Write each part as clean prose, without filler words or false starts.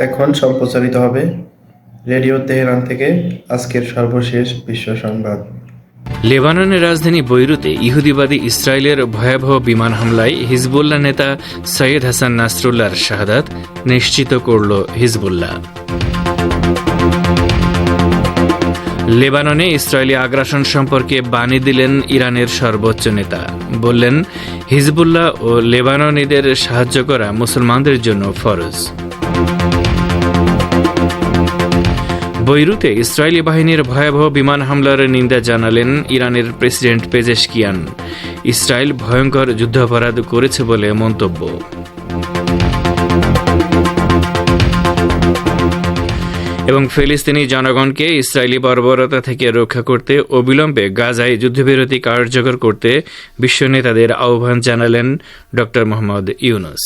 এখন সম্প্রচারিত হবে রেডিও তেহরান থেকে আজকের সর্বশেষ বিশ্ব সংবাদ। লেবাননের রাজধানী বৈরুতে ইহুদিবাদী ইসরায়েলের ভয়াবহ বিমান হামলায় হিজবুল্লাহ নেতা সৈয়দ হাসান নাসরুল্লাহর শাহাদাত নিশ্চিত করল হিজবুল্লাহ। লেবাননে ইসরায়েলি আগ্রাসন সম্পর্কে বাণী দিলেন ইরানের সর্বোচ্চ নেতা। বললেন, হিজবুল্লাহ ও লেবাননিদের সাহায্য করা মুসলমানদের জন্য ফরজ। বৈরুতে ইসরায়েলি বাহিনীর ভয়াবহ বিমান হামলার নিন্দা জানালেন ইরানের প্রেসিডেন্ট পেজেশকিয়ান। ইসরায়েল ভয়ঙ্কর যুদ্ধাপরাধ করেছে বলে মন্তব্য। এবং ফিলিস্তিনি জনগণকে ইসরায়েলি বর্বরতা থেকে রক্ষা করতে অবিলম্বে গাজায় যুদ্ধবিরতি কার্যকর করতে বিশ্ব নেতাদের আহ্বান জানালেন ড. মোহাম্মদ ইউনুস।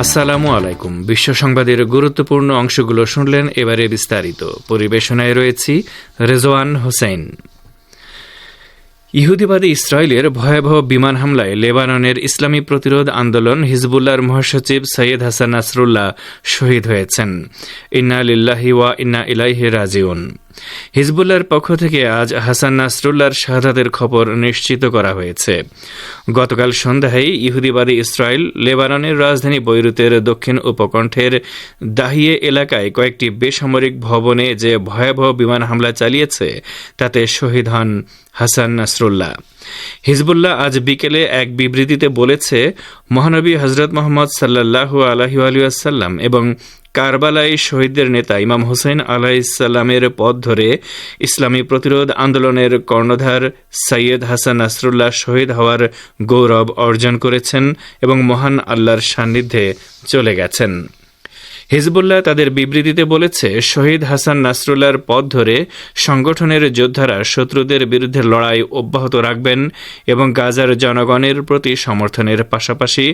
আসসালামু আলাইকুম। বিশ্ব সংবাদের গুরুত্বপূর্ণ অংশগুলো শুনলেন, এবারে বিস্তারিত। পরিবেশনায় রয়েছি রেজওয়ান হোসেন। ইহুদিবাদী ইসরায়েলের ভয়াবহ বিমান হামলায় লেবাননের ইসলামী প্রতিরোধ আন্দোলন হিজবুল্লাহর মহাসচিব সৈয়দ হাসান নাসরুল্লাহ শহীদ হয়েছেন। ইন্না লিল্লাহি ওয়া ইন্না ইলাইহি রাজিউন। হিজবুল্লাহর পক্ষ থেকে আজ হাসান নাসরুল্লাহর শাহাদাতের খবর নিশ্চিত করা হয়েছে। গতকাল সন্ধ্যায় ইহুদিবাদী ইসরায়েল লেবাননের রাজধানী বৈরুতের দক্ষিণ উপকণ্ঠের দাহিয়ে এলাকায় কয়েকটি বেসামরিক ভবনে যে ভয়াবহ বিমান হামলা চালিয়েছে তাতে শহীদ হন হাসান নাসরুল্লাহ। হিজবুল্লাহ আজ বিকেলে এক বিবৃতিতে বলেছে, মহানবী হজরত মোহাম্মদ সাল্লাল্লাহু আলাইহি ওয়াসাল্লাম এবং কারবালায় শহীদদের নেতা ইমাম হুসেইন আলাইহিসসালামের পথ ধরে ইসলামী প্রতিরোধ আন্দোলনের কর্ণধার সৈয়দ হাসান নাসরুল্লাহ শহীদ হওয়ার গৌরব অর্জন করেছেন এবং মহান আল্লাহর সান্নিধ্যে চলে গেছেন। হিজবুল্লাহ তাদের বিবৃতিতে বলেছে, শহীদ হাসান নাসরুল্লাহর পথ ধরে সংগঠনের যোদ্ধারা শত্রুদের বিরুদ্ধে লড়াই অব্যাহত রাখবেন এবং গাজার জনগণের প্রতি সমর্থনের পাশাপাশি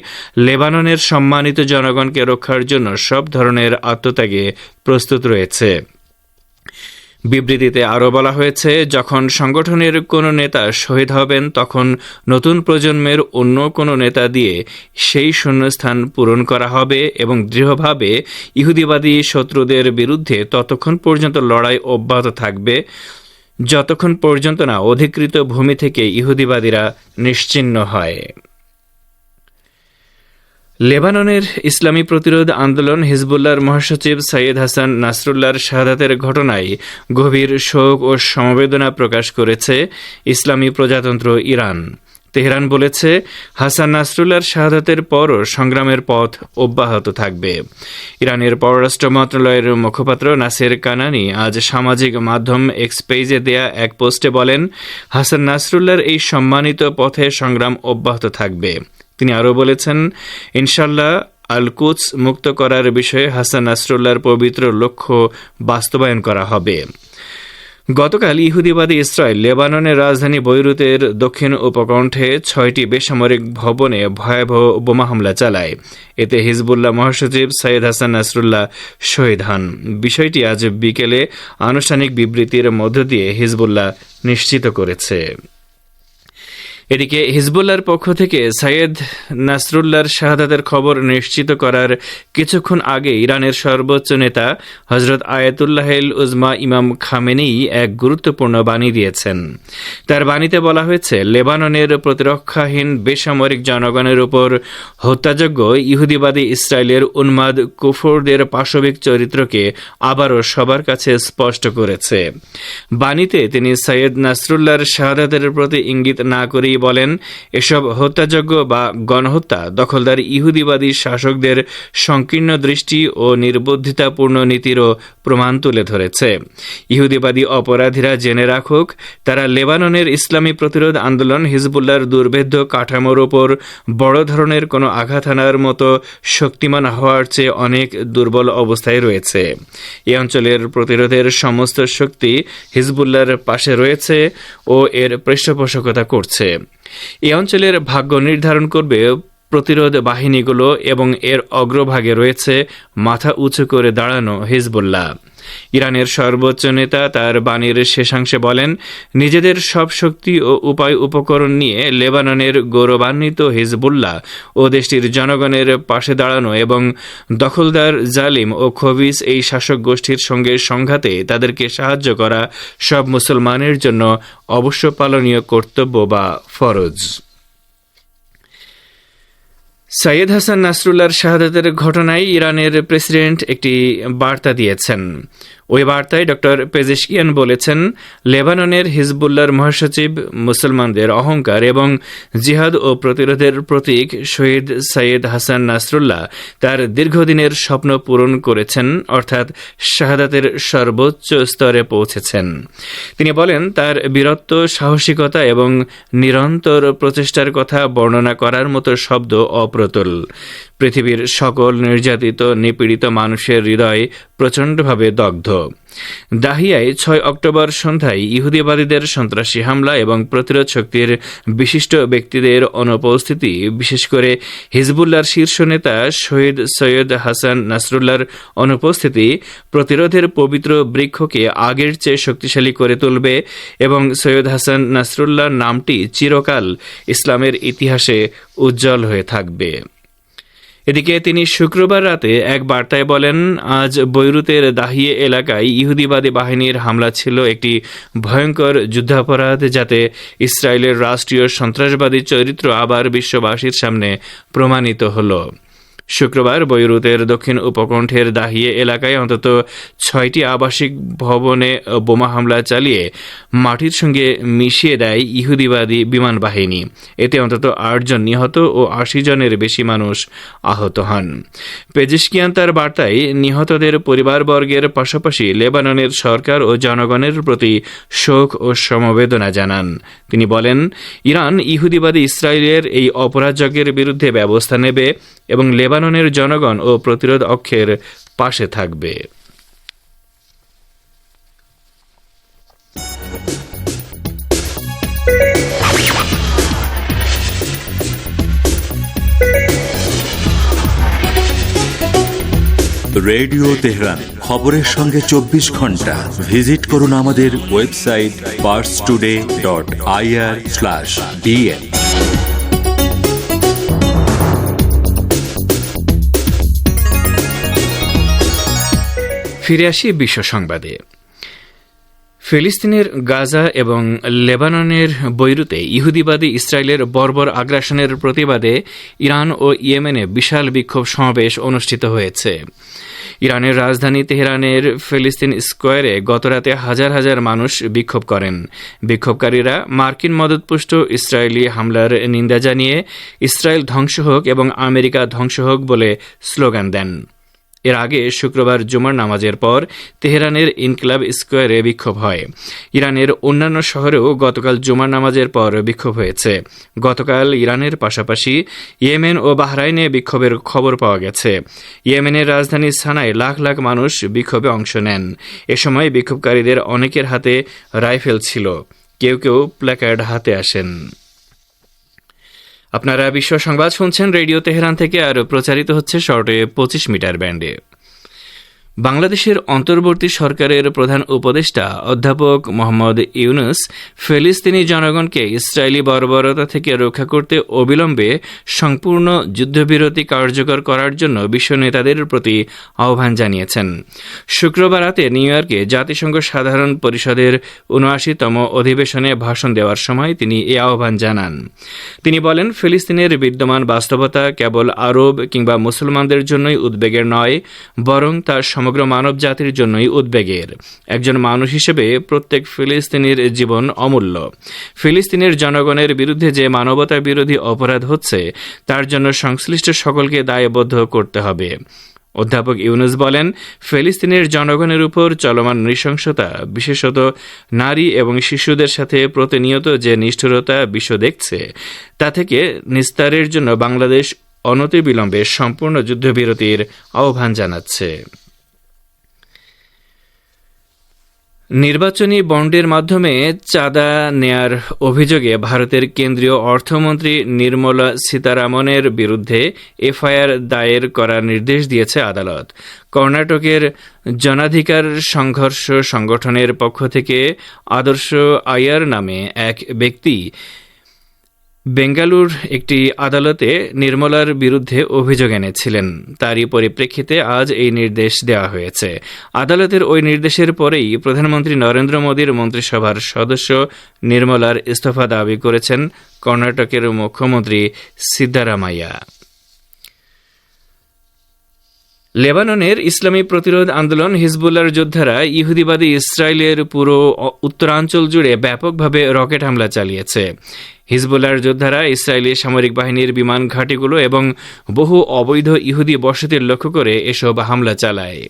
লেবাননের সম্মানিত জনগণকে রক্ষার জন্য সব ধরনের আত্মত্যাগে প্রস্তুত রয়েছে। বিবৃতিতে আরও বলা হয়েছে, যখন সংগঠনের কোনো নেতা শহীদ হবেন তখন নতুন প্রজন্মের অন্য কোনো নেতা দিয়ে সেই শূন্যস্থান পূরণ করা হবে এবং দৃঢ়ভাবে ইহুদিবাদী শত্রুদের বিরুদ্ধে ততক্ষণ পর্যন্ত লড়াই অব্যাহত থাকবে যতক্ষণ পর্যন্ত না অধিকৃত ভূমি থেকে ইহুদিবাদীরা নিশ্চিহ্ন হয়। লেবাননের ইসলামী প্রতিরোধ আন্দোলন হিজবুল্লাহর মহাসচিব সৈয়দ হাসান নাসরুল্লাহর শাহাদাতের ঘটনায় গভীর শোক ও সমবেদনা প্রকাশ করেছে ইসলামী প্রজাতন্ত্র ইরান। তেহরান বলেছে, হাসান নাসরুল্লাহর শাহাদাতের পরও সংগ্রামের পথ অব্যাহত থাকবে। ইরানের পররাষ্ট্র মন্ত্রণালয়ের মুখপাত্র নাসের কানানি আজ সামাজিক মাধ্যম এক্স পেজে দেয়া এক পোস্টে বলেন, হাসান নাসরুল্লাহর এই সম্মানিত পথে সংগ্রাম অব্যাহত থাকবে। তিনি আরও বলেছেন, ইনশাল্লাহ আল কুদস মুক্ত করার বিষয়ে হাসান নাসরুল্লাহর পবিত্র লক্ষ্য বাস্তবায়ন করা হবে। গতকাল ইহুদিবাদী ইসরায়েল লেবাননের রাজধানী বৈরুতের দক্ষিণ উপকণ্ঠে 6টি বেসামরিক ভবনে ভয়াবহ বোমা হামলা চালায়। এতে হিজবুল্লাহ মহাসচিব সৈয়দ হাসান নাসরুল্লাহ শহীদ হন। বিষয়টি আজ বিকেলে আনুষ্ঠানিক বিবৃতির মধ্য দিয়ে হিজবুল্লাহ নিশ্চিত করেছে। এদিকে হিজবুল্লাহর পক্ষ থেকে সৈয়দ নাসরুল্লাহর শাহাদাতের খবর নিশ্চিত করার কিছুক্ষণ আগে ইরানের সর্বোচ্চ নেতা হজরত আয়াতুল্লাহিল উজমা ইমাম খামেনেই এক গুরুত্বপূর্ণ বাণী দিয়েছেন। তার বাণীতে বলা হয়েছে, লেবাননের প্রতিরক্ষাহীন বেসামরিক জনগণের উপর হত্যাযোগ্য ইহুদিবাদী ইসরায়েলের উন্মাদ কুফরদের পাশবিক চরিত্রকে আবারও সবার কাছে স্পষ্ট করেছে। বাণীতে তিনি সৈয়দ নাসরুল্লাহর শাহাদাতের প্রতি ইঙ্গিত না করেই বলেন, এসব হত্যাযজ্ঞ বা গণহত্যা দখলদার ইহুদিবাদী শাসকদের সংকীর্ণ দৃষ্টি ও নির্বুদ্ধিতাপূর্ণ নীতিরও প্রমাণ তুলে ধরেছে। ইহুদিবাদী অপরাধীরা জেনে রাখুক, তারা লেবাননের ইসলামী প্রতিরোধ আন্দোলন হিজবুল্লাহর দুর্ভেদ্য কাঠামোর ওপর বড় ধরনের কোনো আঘাত হানার মতো শক্তিমান হওয়ার চেয়ে অনেক দুর্বল অবস্থায় রয়েছে। এই অঞ্চলের প্রতিরোধের সমস্ত শক্তি হিজবুল্লাহর পাশে রয়েছে ও এর পৃষ্ঠপোষকতা করছে। এই অঞ্চলের ভাগ্য নির্ধারণ করবে প্রতিরোধ বাহিনীগুলো এবং এর অগ্রভাগে রয়েছে মাথা উঁচু করে দাঁড়ানো হিজবুল্লাহ। ইরানের সর্বোচ্চ নেতা তার বাণীর শেষাংশে বলেন, নিজেদের সব শক্তি ও উপায় উপকরণ নিয়ে লেবাননের গৌরবান্বিত হিজবুল্লাহ ও দেশটির জনগণের পাশে দাঁড়ানো এবং দখলদার জালিম ও খবিস এই শাসক গোষ্ঠীর সঙ্গে সংঘাতে তাদেরকে সাহায্য করা সব মুসলমানের জন্য অবশ্য পালনীয় কর্তব্য বা ফরজ। সাইয়েদ হাসান নাসরুল্লাহর শাহাদাতের ঘটনায় ইরানের প্রেসিডেন্ট একটি বার্তা দিয়েছেন। ওই বার্তায় ডক্টর পেজেশকিয়ান বলেছেন, লেবাননের হিজবুল্লাহর মহাসচিব মুসলমানদের অহংকার এবং জিহাদ ও প্রতিরোধের প্রতীক শহীদ সাইয়েদ হাসান নাসরুল্লাহ তার দীর্ঘদিনের স্বপ্ন পূরণ করেছেন, অর্থাৎ শাহাদাতের সর্বোচ্চ স্তরে পৌঁছেছেন। তিনি বলেন, তার বীরত্ব, সাহসিকতা এবং নিরন্তর প্রচেষ্টার কথা বর্ণনা করার মতো শব্দ অপ্রতুল। পৃথিবীর সকল নির্যাতিত, নিপীড়িত মানুষের হৃদয় প্রচণ্ডভাবে দগ্ধ। দাহিয়ায় 6 অক্টোবর সন্ধ্যায় ইহুদিবাদীদের সন্ত্রাসী হামলা এবং প্রতিরোধ শক্তির বিশিষ্ট ব্যক্তিদের অনুপস্থিতি, বিশেষ করে হিজবুল্লাহর শীর্ষ নেতা শহীদ সৈয়দ হাসান নাসরুল্লাহর অনুপস্থিতি প্রতিরোধের পবিত্র বৃক্ষকে আগের চেয়ে শক্তিশালী করে তুলবে এবং সৈয়দ হাসান নাসরুল্লাহর নামটি চিরকাল ইসলামের ইতিহাসে উজ্জ্বল হয়ে থাকবে। এদিকে তিনি শুক্রবার রাতে এক বার্তায় বলেন, আজ বৈরুতের দাহিয়ে এলাকায় ইহুদিবাদী বাহিনীর হামলা ছিল একটি ভয়ঙ্কর যুদ্ধাপরাধ, যাতে ইসরায়েলের রাষ্ট্রীয় সন্ত্রাসবাদী চরিত্র আবার বিশ্ববাসীর সামনে প্রমাণিত হল। শুক্রবার বৈরুতের দক্ষিণ উপকণ্ঠের দাহিয়ে এলাকায় অন্তত 6টি আবাসিক ভবনে বোমা হামলা চালিয়ে মাটির সঙ্গে মিশিয়ে দেয় ইহুদিবাদী বিমান বাহিনী। এতে অন্তত 8 জন নিহত ও 80 জনের বেশি মানুষ আহত হন। পেজেশকিয়ান তার বার্তায় নিহতদের পরিবারবর্গের পাশাপাশি লেবাননের সরকার ও জনগণের প্রতি শোক ও সমবেদনা জানান। তিনি বলেন, ইরান ইহুদিবাদী ইসরায়েলের এই অপরাধযজ্ঞের বিরুদ্ধে ব্যবস্থা নেবে এবং লেবাননের জনগণ ও প্রতিরোধ অক্ষের পাশে থাকবে। রেডিও তেহরান, খবরের সঙ্গে 24 ঘন্টা। ভিজিট করুন আমাদের ওয়েবসাইট parstoday.ir/dn। ফিরে আসি বিশ্ব সংবাদে। ফিলিস্তিনের গাজা এবং লেবাননের বৈরুতে ইহুদিবাদী ইসরায়েলের বর্বর আগ্রাসনের প্রতিবাদে ইরান ও ইয়েমেনে বিশাল বিক্ষোভ সমাবেশ অনুষ্ঠিত হয়েছে। ইরানের রাজধানী তেহরানের ফিলিস্তিন স্কোয়ারে গতরাতে হাজার হাজার মানুষ বিক্ষোভ করেন। বিক্ষোভকারীরা মার্কিন মদতপুষ্ট ইসরায়েলি হামলার নিন্দা জানিয়ে ইসরায়েল ধ্বংস হোক এবং আমেরিকা ধ্বংস হোক বলে স্লোগান দেন। এর আগে শুক্রবার জুমার নামাজের পর তেহরানের ইনকিলাব স্কোয়ারে বিক্ষোভ হয়। ইরানের অন্যান্য শহরেও গতকাল জুমার নামাজের পর বিক্ষোভ হয়েছে। গতকাল ইরানের পাশাপাশি ইয়েমেন ও বাহরাইনে বিক্ষোভের খবর পাওয়া গেছে। ইয়েমেনের রাজধানী সানায় লাখ লাখ মানুষ বিক্ষোভে অংশ নেন। এ সময় বিক্ষোভকারীদের অনেকের হাতে রাইফেল ছিল, কেউ কেউ প্ল্যাকার্ড হাতে আসেন। আপনারা বিশ্ব সংবাদ শুনছেন রেডিও তেহরান থেকে, আর প্রচারিত হচ্ছে শর্টে 25 মিটার ব্যান্ডে। বাংলাদেশের অন্তর্বর্তী সরকারের প্রধান উপদেষ্টা অধ্যাপক মোহাম্মদ ইউনুস ফিলিস্তিনি জনগণকে ইসরায়েলি বর্বরতা থেকে রক্ষা করতে অবিলম্বে সম্পূর্ণ যুদ্ধবিরতি কার্যকর করার জন্য বিশ্ব নেতাদের প্রতি আহ্বান জানিয়েছেন। শুক্রবার রাতে নিউ ইয়র্কে জাতিসংঘ সাধারণ পরিষদের ৭৯তম অধিবেশনে ভাষণ দেওয়ার সময় তিনি এ আহ্বান জানান। তিনি বলেন, ফিলিস্তিনের বিদ্যমান বাস্তবতা কেবল আরব কিংবা মুসলমানদের জন্যই উদ্বেগের নয়, বরং তা সমগ্র মানব জাতির জন্যই উদ্বেগের। একজন মানুষ হিসেবে প্রত্যেক ফিলিস্তিনির জীবন অমূল্য। ফিলিস্তিনের জনগণের বিরুদ্ধে যে মানবতা বিরোধী অপরাধ হচ্ছে তার জন্য সংশ্লিষ্ট সকলকে দায়বদ্ধ করতে হবে। অধ্যাপক ইউনুস বলেন, ফিলিস্তিনের জনগণের উপর চলমান নৃশংসতা, বিশেষত নারী এবং শিশুদের সাথে প্রতিনিয়ত যে নিষ্ঠুরতা বিশ্ব দেখছে, তা থেকে নিস্তারের জন্য বাংলাদেশ অনতিবিলম্বে সম্পূর্ণ যুদ্ধবিরতির আহ্বান জানাচ্ছে। নির্বাচনী বন্ডের মাধ্যমে চাঁদা নেয়ার অভিযোগে ভারতের কেন্দ্রীয় অর্থমন্ত্রী নির্মলা সীতারামনের বিরুদ্ধে এফআইআর দায়ের করার নির্দেশ দিয়েছে আদালত। কর্ণাটকের জনাধিকার সংঘর্ষ সংগঠনের পক্ষ থেকে আদর্শ আয়ার নামে এক ব্যক্তি বেঙ্গালুর একটি আদালতে নির্মলার বিরুদ্ধে অভিযোগ এনেছিলেন। তারই পরিপ্রেক্ষিতে আজ এই নির্দেশ দেওয়া হয়েছে। আদালতের ওই নির্দেশের পরেই প্রধানমন্ত্রী নরেন্দ্র মোদীর মন্ত্রিসভার সদস্য নির্মলার ইস্তফা দাবি করেছেন কর্ণাটকের মুখ্যমন্ত্রী সিদ্দারামাইয়া। লেবাননের ইসলামী প্রতিরোধ আন্দোলন হিজবুল্লাহর যোদ্ধারা ইহুদিবাদী ইসরায়েলের পুরো উত্তরাঞ্চল জুড়ে ব্যাপকভাবে রকেট হামলা চালিয়েছে। হিজবুল্লাহর যোদ্ধারা ইসরায়েলি সামরিক বাহিনীর বিমান ঘাঁটিগুলো এবং বহু অবৈধ ইহুদি বসতির লক্ষ্য করে এসব হামলা চালায়।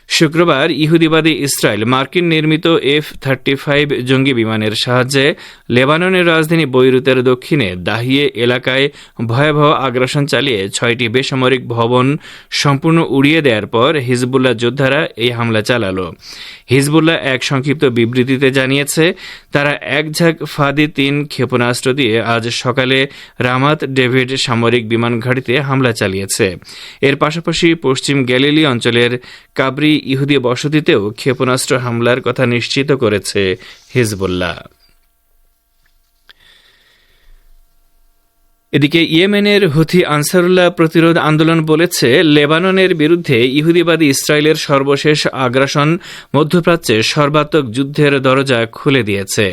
শুক্রবার ইহুদিবাদী ইসরায়েল মার্কিন নির্মিত F-35 জঙ্গি বিমানের সাহায্যে লেবাননের রাজধানী বৈরুতের দক্ষিণে দাহিয়ে এলাকায় ভয়াবহ আগ্রাসন চালিয়ে 6টি বেসামরিক ভবন সম্পূর্ণ উড়িয়ে দেওয়ার পর হিজবুল্লাহ যোদ্ধারা এই হামলা চালাল। হিজবুল্লাহ এক সংক্ষিপ্ত বিবৃতিতে জানিয়েছে, তারা এক ঝাঁক ফাদি-3 ক্ষেপণাস্ত্র দিয়ে আজ সকালে রামাত ডেভিড সামরিক বিমান ঘাঁটিতে হামলা চালিয়েছে। এর পাশাপাশি পশ্চিম গ্যালিলি অঞ্চলের কাবরি ইহুদি বসতিতেও ক্ষেপণাস্ত্র হামলার কথা নিশ্চিত করেছে হিজবুল্লাহ। এদিকে ইয়েমেনের হুথি আনসারুল্লাহ প্রতিরোধ আন্দোলন বলেছে, লেবাননের বিরুদ্ধে ইহুদিবাদী ইসরায়েলের সর্বশেষ আগ্রাসন মধ্যপ্রাচ্যে সর্বাত্মক যুদ্ধের দরজা খুলে দিয়েছে।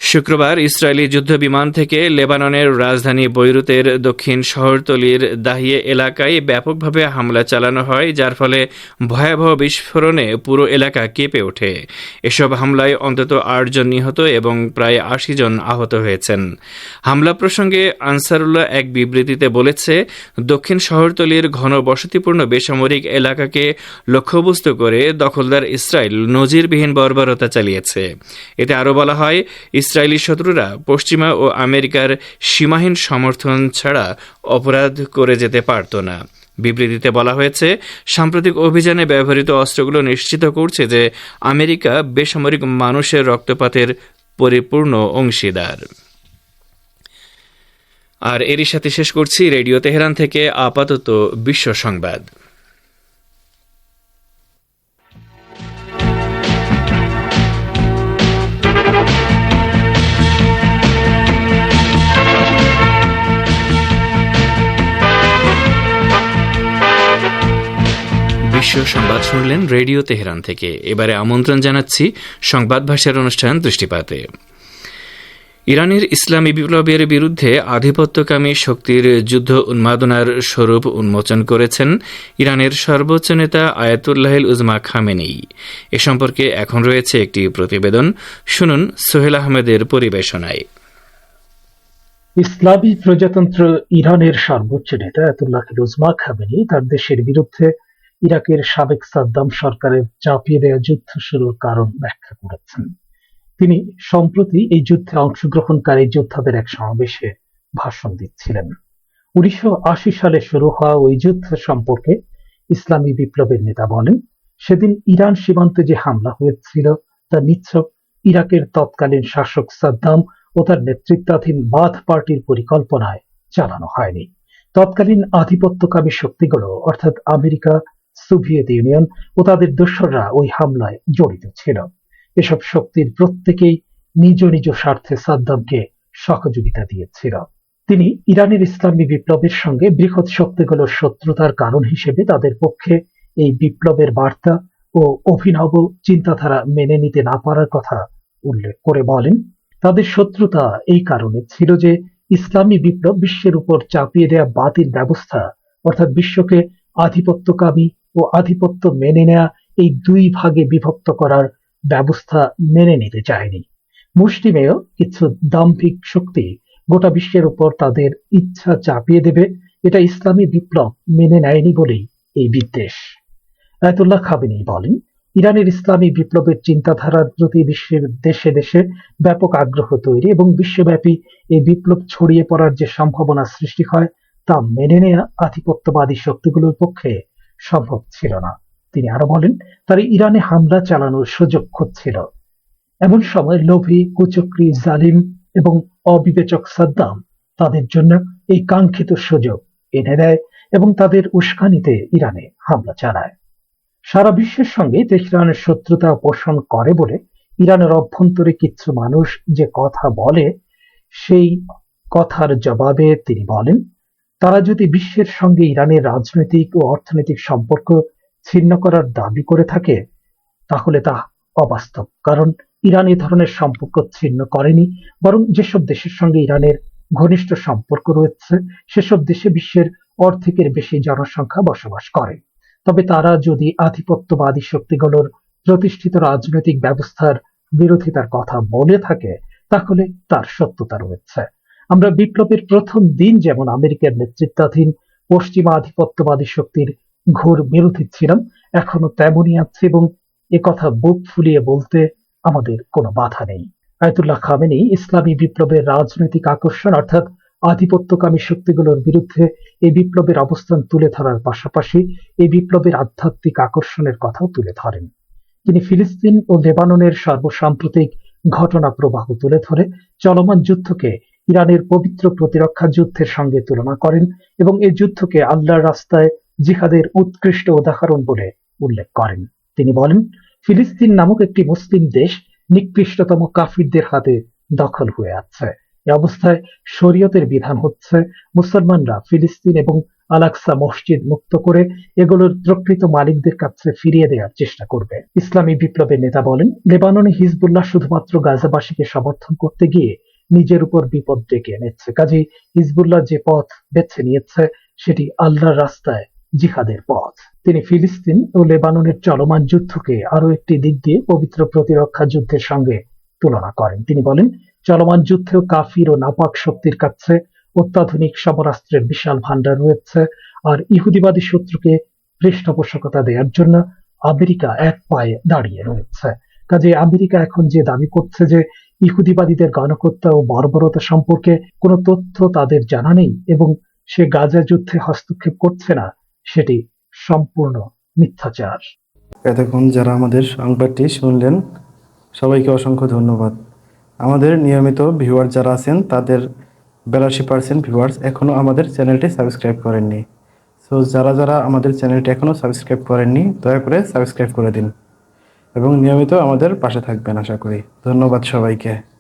শুক্রবার ইসরায়েলি যুদ্ধবিমান থেকে লেবাননের রাজধানী বৈরুতের দক্ষিণ শহরতলির দাহিয়ে এলাকায় ব্যাপকভাবে হামলা চালানো হয়, যার ফলে ভয়াবহ বিস্ফোরণে পুরো এলাকা কেঁপে ওঠে। এসব হামলায় অন্তত 8 জন নিহত এবং প্রায় 80 জন আহত হয়েছেন। হামলা প্রসঙ্গে আনসারুল্লাহ এক বিবৃতিতে বলেছে, দক্ষিণ শহরতলির ঘনবসতিপূর্ণ বেসামরিক এলাকাকে লক্ষ্যবস্তু করে দখলদার ইসরায়েল নজিরবিহীন বর্বরতা চালিয়েছে। এতে আরও বলা হয়, ইসরায়েলি শত্রুরা পশ্চিমা ও আমেরিকার সীমাহীন সমর্থন ছাড়া অপরাধ করে যেতে পারত না। বিবৃতিতে বলা হয়েছে, সাম্প্রতিক অভিযানে ব্যবহৃত অস্ত্রগুলো নিশ্চিত করছে যে আমেরিকা বেসামরিক মানুষের রক্তপাতের পরিপূর্ণ অংশীদার। আর এরই সাথে শেষ করছি রেডিও তেহরান থেকে আপাতত বিশ্ব সংবাদ। বিশ্ব সংবাদ শুনলেন রেডিও তেহরান থেকে। এবারে আমন্ত্রণ জানাচ্ছি সংবাদ ভাষার অনুষ্ঠান দৃষ্টিপাতে। ইরানের ইসলামী বিপ্লবের বিরুদ্ধে আধিপত্যকামী শক্তির যুদ্ধ উন্মাদনার স্বরূপ উন্মোচন করেছেন ইরানের সর্বোচ্চ নেতা আয়াতুল্লাহিল উজমা খামেনি। এ সম্পর্কে এখন রয়েছে একটি প্রতিবেদন, শুনুন সোহেল আহমেদের পরিবেশনায়। ইসলামী প্রজাতন্ত্র ইরানের সর্বোচ্চ নেতা আয়াতুল্লাহিল উজমা খামেনি তার দেশের বিরুদ্ধে ইরাকের সাবেক সাদ্দাম সরকারের চাপিয়ে দেওয়া যুদ্ধ শুরুর কারণ ব্যাখ্যা করেছেন। তিনি সম্প্রতি এই যুদ্ধে অংশগ্রহণকারী যোদ্ধাদের এক সমাবেশে ভাষণ দিচ্ছিলেন। 1980 সালে শুরু হওয়া ওই যুদ্ধ সম্পর্কে ইসলামী বিপ্লবের নেতা বলেন, সেদিন ইরান সীমান্তে যে হামলা হয়েছিল তা নিছক ইরাকের তৎকালীন শাসক সাদ্দাম ও তার নেতৃত্বাধীন বাথ পার্টির পরিকল্পনায় চালানো হয়নি। তৎকালীন আধিপত্যকামী শক্তিগুলো অর্থাৎ আমেরিকা, সোভিয়েত ইউনিয়ন ও তাদের দোসররা ওই হামলায় জড়িত ছিল। এসব শক্তির প্রত্যেকেই নিজ নিজ স্বার্থে সাদ্দামকে সহযোগিতা দিয়েছিল। তিনি ইরানের ইসলামী বিপ্লবের সঙ্গে বৃহৎ শক্তিগুলোর শত্রুতার কারণ হিসেবে তাদের পক্ষে এই বিপ্লবের বার্তা ও অভিনব চিন্তাধারা মেনে নিতে না পারার কথা উল্লেখ করে বলেন, তাদের শত্রুতা এই কারণে ছিল যে ইসলামী বিপ্লব বিশ্বের উপর চাপিয়ে দেয়া বাতিল ব্যবস্থা অর্থাৎ বিশ্বকে আধিপত্যকামী ও আধিপত্য মেনে নেয়া এই দুই ভাগে বিভক্ত করার ব্যবস্থা মেনে নিতে চায়নি। মুষ্টিমেয় কিছু দাম্ভিক শক্তি গোটা বিশ্বের উপর তাদের ইচ্ছা চাপিয়ে দেবে, এটা ইসলামী বিপ্লব মেনে নেয়নি বলেই এই বিদ্বেষ। আয়াতুল্লাহ খামেনি বলেন, ইরানের ইসলামী বিপ্লবের চিন্তাধারার প্রতি বিশ্বের দেশে দেশে ব্যাপক আগ্রহ তৈরি এবং বিশ্বব্যাপী এই বিপ্লব ছড়িয়ে পড়ার যে সম্ভাবনা সৃষ্টি হয় তা মেনে নেয়া আধিপত্যবাদী শক্তিগুলোর পক্ষে সম্ভব ছিল না। তিনি আরো বলেন, তারা ইরানে হামলা চালানোর সুযোগ খুঁজছিল। এমন সময় লোভী, কুচক্রী, জালিম এবং অবিবেচক সাদ্দাম তাদের জন্য এই কাঙ্ক্ষিত সুযোগ এনে দেয় এবং তাদের উস্কানিতে ইরানে হামলা চালায়। সারা বিশ্বের সঙ্গে তেহরানের শত্রুতা পোষণ করে বলে ইরানের অভ্যন্তরে কিছু মানুষ যে কথা বলে, সেই কথার জবাবে তিনি বলেন, তারা যদি বিশ্বের সঙ্গে ইরানের রাজনৈতিক ও অর্থনৈতিক সম্পর্ক ছিন্ন করার দাবি করে থাকে তাহলে তা অবাস্তব। কারণ ইরান এ ধরনের সম্পর্ক ছিন্ন করেনি, বরং যেসব দেশের সঙ্গে ইরানের ঘনিষ্ঠ সম্পর্ক রয়েছে সেসব দেশে বিশ্বের অর্ধেকের বেশি জনসংখ্যা বসবাস করে। তবে তারা যদি আধিপত্যবাদী শক্তিগুলোর প্রতিষ্ঠিত রাজনৈতিক ব্যবস্থার বিরোধিতার কথা বলে থাকে তাহলে তার সত্যতা রয়েছে। আমরা বিপ্লবের প্রথম দিন যেমন আমেরিকার নেতৃত্বাধীন পশ্চিমা আধিপত্যবাদী শক্তির ঘোর বিরোধী ছিলাম, এখনো তেমনই আছে এবং একথা বুক ফুলিয়ে বলতে আমাদের কোনো বাধা নেই। আয়াতুল্লাহ খামেনি ইসলামী বিপ্লবের রাজনৈতিক আকর্ষণ অর্থাৎ আধিপত্যকামী শক্তিগুলোর বিরুদ্ধে এই বিপ্লবের অবস্থান তুলে ধরার পাশাপাশি এই বিপ্লবের আধ্যাত্মিক আকর্ষণের কথাও তুলে ধরেন। তিনি ফিলিস্তিন ও লেবাননের সর্বসাম্প্রতিক ঘটনা প্রবাহ তুলে ধরে চলমান যুদ্ধকে ইরানের পবিত্র প্রতিরক্ষা যুদ্ধের সঙ্গে তুলনা করেন এবং এই যুদ্ধকে আল্লাহর রাস্তায় জিহাদের উৎকৃষ্ট উদাহরণ বলে উল্লেখ করেন। তিনি বলেন, ফিলিস্তিন নামক একটি মুসলিম দেশ নিকৃষ্টতম কাফিরদের হাতে দখল হয়ে আছে। এ অবস্থায় শরীয়তের বিধান হচ্ছে মুসলমানরা ফিলিস্তিন এবং আল-আকসা মসজিদ মুক্ত করে এগুলোর প্রকৃত মালিকদের কাছে ফিরিয়ে দেওয়ার চেষ্টা করবে। ইসলামী বিপ্লবের নেতা বলেন, লেবাননে হিজবুল্লাহ শুধুমাত্র গাজাবাসীকে সমর্থন করতে গিয়ে নিজের উপর বিপদ ডেকে এনেছে। কাজেই হিজবুল্লাহ যে পথ বেছে নিয়েছে সেটি আল্লাহর রাস্তায় জিহাদের পথ। তিনি ফিলিস্তিন ও লেবাননের চলমান যুদ্ধকে আরো একটি দিক দিয়ে পবিত্র প্রতিরক্ষা যুদ্ধের সঙ্গে তুলনা করেন। তিনি বলেন, চলমান যুদ্ধেও কাফির ও নাপাক শক্তির কাছে অত্যাধুনিক সমরাস্ত্রের বিশাল ভান্ডার রয়েছে, আর ইহুদিবাদী শত্রুকে পৃষ্ঠপোষকতা দেওয়ার জন্য আমেরিকা এক পায়ে দাঁড়িয়ে রয়েছে। কাজে আমেরিকা এখন যে দাবি করছে যে ইহুদিবাদীদের গণহত্যা ও বর্বরতা সম্পর্কে কোনো তথ্য তাদের জানা নেই এবং সে গাজা যুদ্ধে হস্তক্ষেপ করছে না, সেটি সম্পূর্ণ মিথ্যাচার। এতক্ষণ যারা আমাদের সংবাদটি শুনলেন সবাইকে অসংখ্য ধন্যবাদ। আমাদের নিয়মিত ভিউয়ার যারা আছেন তাদের 82% ভিউয়ার্স এখনও আমাদের চ্যানেলটি সাবস্ক্রাইব করেননি। সো যারা যারা আমাদের চ্যানেলটি এখনও সাবস্ক্রাইব করেননি দয়া করে সাবস্ক্রাইব করে দিন এবং নিয়মিত আমাদের পাশে থাকবেন আশা করি। ধন্যবাদ সবাইকে।